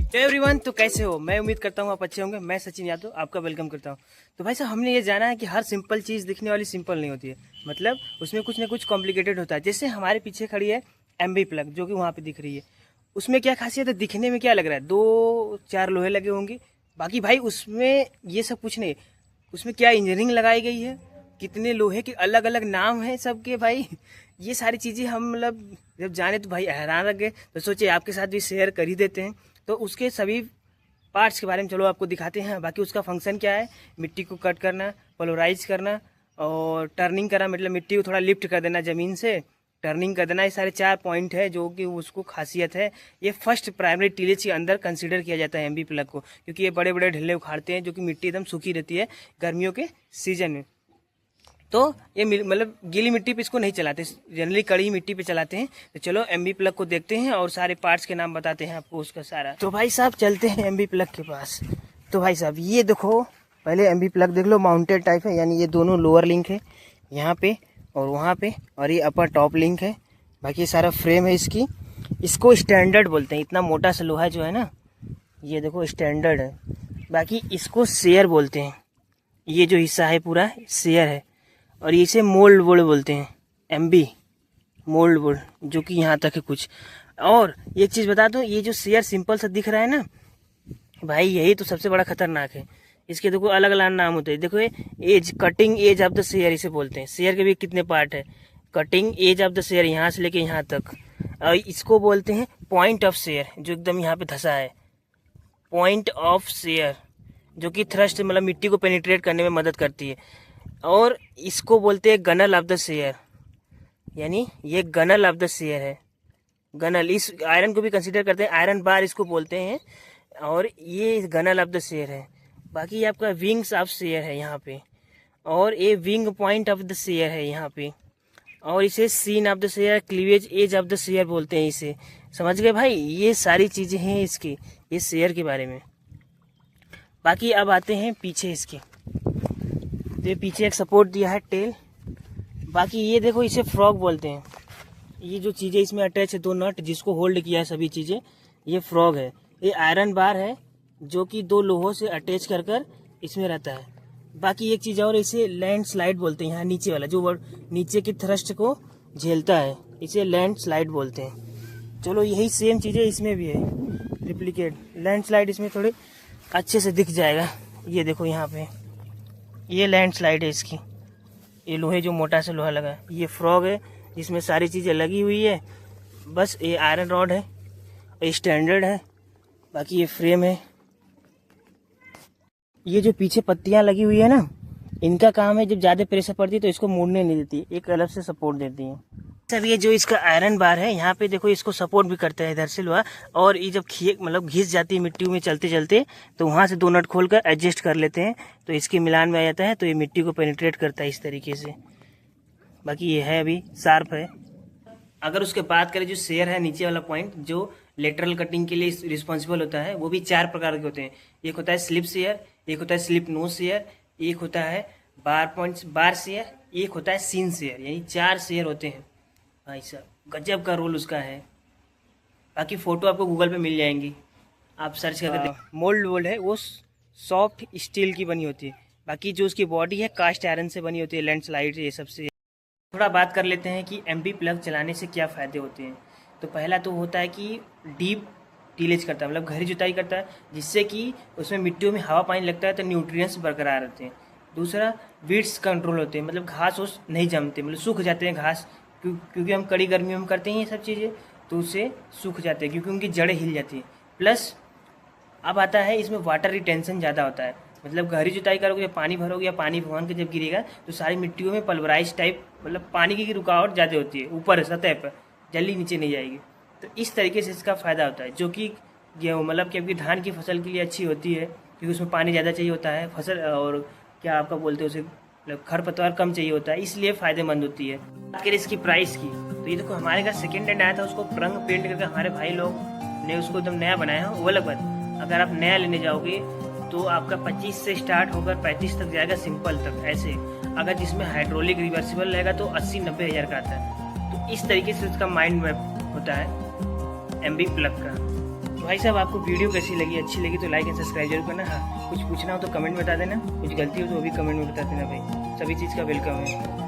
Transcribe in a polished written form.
Everyone, तो कैसे हो? मैं उम्मीद करता हूँ आप अच्छे होंगे। मैं सचिन यादव आपका वेलकम करता हूँ। तो भाई साहब, हमने ये जाना है कि हर सिंपल चीज़ दिखने वाली सिंपल नहीं होती है, मतलब उसमें कुछ ना कुछ कॉम्प्लिकेटेड होता है। जैसे हमारे पीछे खड़ी है एमबी प्लग, जो कि वहाँ पे दिख रही है। उसमें क्या खासियत है? दिखने में क्या लग रहा है? दो चार लोहे लगे होंगे, बाकी भाई उसमें ये सब कुछ नहीं। उसमें क्या इंजीनियरिंग लगाई गई है, कितने लोहे के अलग अलग नाम हैं सबके भाई। ये सारी चीज़ें हम मतलब जब जाने तो भाई हैरान रह गए। तो सोचे आपके साथ भी शेयर कर ही देते हैं। तो उसके सभी पार्ट्स के बारे में चलो आपको दिखाते हैं। बाकी उसका फंक्शन क्या है, मिट्टी को कट करना, पोलराइज करना और टर्निंग करना, मतलब मिट्टी को थोड़ा लिफ्ट कर देना ज़मीन से, टर्निंग कर देना। ये सारे 4 पॉइंट है जो कि उसको खासियत है। ये फर्स्ट प्राइमरी टीलेज के अंदर कंसीडर किया जाता है एमबी प्लग को, क्योंकि ये बड़े बड़े ढिल्ले उखाड़ते हैं जो कि मिट्टी एकदम सूखी रहती है गर्मियों के सीजन में। तो ये मतलब गीली मिट्टी पे इसको नहीं चलाते, जनरली कड़ी मिट्टी पे चलाते हैं। तो चलो एमबी प्लग को देखते हैं और सारे पार्ट्स के नाम बताते हैं आपको उसका सारा। तो भाई साहब चलते हैं एमबी प्लग के पास। तो भाई साहब ये देखो, पहले एमबी प्लग देख लो। माउंटेड टाइप है, यानी ये दोनों लोअर लिंक है यहाँ पे और वहाँ पे, और ये अपर टॉप लिंक है। बाकी सारा फ्रेम है इसकी। इसको स्टैंडर्ड बोलते हैं। इतना मोटा सा लोहा जो है ना, ये देखो स्टैंडर्ड है। बाकी इसको शेयर बोलते हैं। ये जो हिस्सा है पूरा शेयर है, और इसे मोल्ड बोर्ड बोलते हैं। एमबी मोल्ड बोर्ड, जो कि यहाँ तक है कुछ। और एक चीज़ बता दो, ये जो शेयर सिंपल सा दिख रहा है ना भाई, यही तो सबसे बड़ा खतरनाक है। इसके देखो अलग अलग नाम होते हैं। देखो ये edge, cutting edge of the share इसे बोलते हैं। शेयर के भी कितने पार्ट है, cutting edge of the share, यहाँ से लेके यहाँ तक। और इसको बोलते हैं पॉइंट ऑफ शेयर, जो एकदम यहाँ पे धंसा है। पॉइंट ऑफ शेयर, जो कि थ्रस्ट मतलब मिट्टी को पेनिट्रेट करने में मदद करती है। और इसको बोलते हैं गनल ऑफ द शेयर, यानी ये गनल ऑफ द शेयर है। गनल, इस आयरन को भी कंसीडर करते हैं, आयरन बार इसको बोलते हैं, और ये गनल ऑफ द शेयर है। बाकी आपका विंग्स ऑफ शेयर है यहाँ पे, और ये wing point of the share है यहाँ पे। और इसे shin of the share, cleavage edge of the share बोलते हैं इसे। समझ गए भाई? ये सारी चीज़ें हैं इसकी, ये शेयर के बारे में। बाकी अब आते हैं पीछे इसके। तो ये पीछे एक सपोर्ट दिया है टेल। बाकी ये देखो, इसे फ्रॉग बोलते हैं। ये जो चीज़ें इसमें अटैच है, दो नट जिसको होल्ड किया है सभी चीज़ें, ये फ्रॉग है। ये आयरन बार है जो कि दो लोहों से अटैच कर कर इसमें रहता है। बाकी एक चीज़ और, इसे लैंड स्लाइड बोलते हैं। यहाँ नीचे वाला जो नीचे की थ्रस्ट को झेलता है, इसे लैंड स्लाइड बोलते हैं। चलो यही सेम चीज़ें इसमें भी है, रिप्लिकेट लैंड स्लाइड। इसमें थोड़े अच्छे से दिख जाएगा। ये देखो यहाँ पे, ये लैंड स्लाइड है इसकी। ये लोहे जो मोटा सा लोहा लगा है, ये फ्रॉग है जिसमें सारी चीज़ें लगी हुई है। बस ये आयरन रॉड है, ये स्टैंडर्ड है। बाकी ये फ्रेम है। ये जो पीछे पत्तियां लगी हुई है ना, इनका काम है जब ज़्यादा प्रेशर पड़ती है तो इसको मुड़ने नहीं देती, एक अलग से सपोर्ट देती है। सब ये जो इसका आयरन बार है यहाँ पे देखो, इसको सपोर्ट भी करता है इधर से लोहा। और ये जब मतलब घिस जाती है मिट्टी में चलते चलते, तो वहाँ से दो नट खोल कर एडजस्ट कर लेते हैं, तो इसके मिलान में आ जाता है, तो ये मिट्टी को पेनिट्रेट करता है इस तरीके से। बाकी ये है अभी शार्प है। अगर उसके बात करें, जो शेयर है नीचे वाला पॉइंट, जो लेटरल कटिंग के लिए रिस्पॉन्सिबल होता है, वो भी 4 प्रकार के होते हैं। एक होता है स्लिप शेयर, एक होता है स्लिप नो शेयर, एक होता है बार शेयर, एक होता है सीन शेयर, यानी 4 शेयर होते हैं। भाई साहब गजब का रोल उसका है। बाकी फ़ोटो आपको गूगल पे मिल जाएंगी, आप सर्च करके देख। मोल्ड वोल्ड है, वो सॉफ्ट स्टील की बनी होती है। बाकी जो उसकी बॉडी है कास्ट आयरन से बनी होती है, लैंड स्लाइड ये सबसे। थोड़ा बात कर लेते हैं कि एमबी प्लग चलाने से क्या फ़ायदे होते हैं। तो पहला तो होता है कि डीप टीलेज करता है, मतलब गहरी जुताई करता है, जिससे कि उसमें मिट्टियों में हवा पानी लगता है तो न्यूट्रिएंट्स बरकरार रहते हैं। दूसरा, वीड्स कंट्रोल होते हैं, मतलब घास उस नहीं जमते, मतलब सूख जाते हैं घास, क्योंकि हम कड़ी गर्मियों में करते हैं ये सब चीज़ें, तो उससे सूख जाते हैं क्योंकि उनकी जड़ें हिल जाती हैं। प्लस अब आता है इसमें वाटर रिटेंशन ज़्यादा होता है, मतलब गहरी जुताई करोगे, जब पानी भरोगे या पानी भगवान के जब गिरेगा तो सारी मिट्टियों में पल्वराइज टाइप, मतलब पानी की रुकावट ज़्यादा होती है ऊपर सतह पर, जल्दी नीचे नहीं जाएगी। तो इस तरीके से इसका फ़ायदा होता है, जो कि गेहूँ मतलब कि आपकी धान की फसल के लिए अच्छी होती है, क्योंकि उसमें पानी ज़्यादा चाहिए होता है फसल, और क्या आपका बोलते हैं उसे, मतलब खरपतवार कम चाहिए होता है, इसलिए फ़ायदेमंद होती है। बात करें इसकी प्राइस की, तो ये देखो हमारे घर सेकेंड हैंड आया था, उसको रंग पेंट करके हमारे भाई लोग ने उसको एकदम नया बनाया है, वो अलग बात। अगर आप नया लेने जाओगे तो आपका 25 से स्टार्ट होकर 35 तक जाएगा, सिंपल तक ऐसे। अगर जिसमें हाइड्रोलिक रिवर्सिबल रहेगा तो 80-90 हज़ार का आता है। तो इस तरीके से इसका माइंड मैप होता है एमबी प्लग का। तो भाई साहब आपको वीडियो कैसी लगी, अच्छी लगी तो लाइक एंड सब्सक्राइब जरूर करना। हाँ कुछ पूछना हो तो कमेंट में बता देना, कुछ गलती हो तो वो भी कमेंट में बता देना भाई, सभी चीज़ का वेलकम है।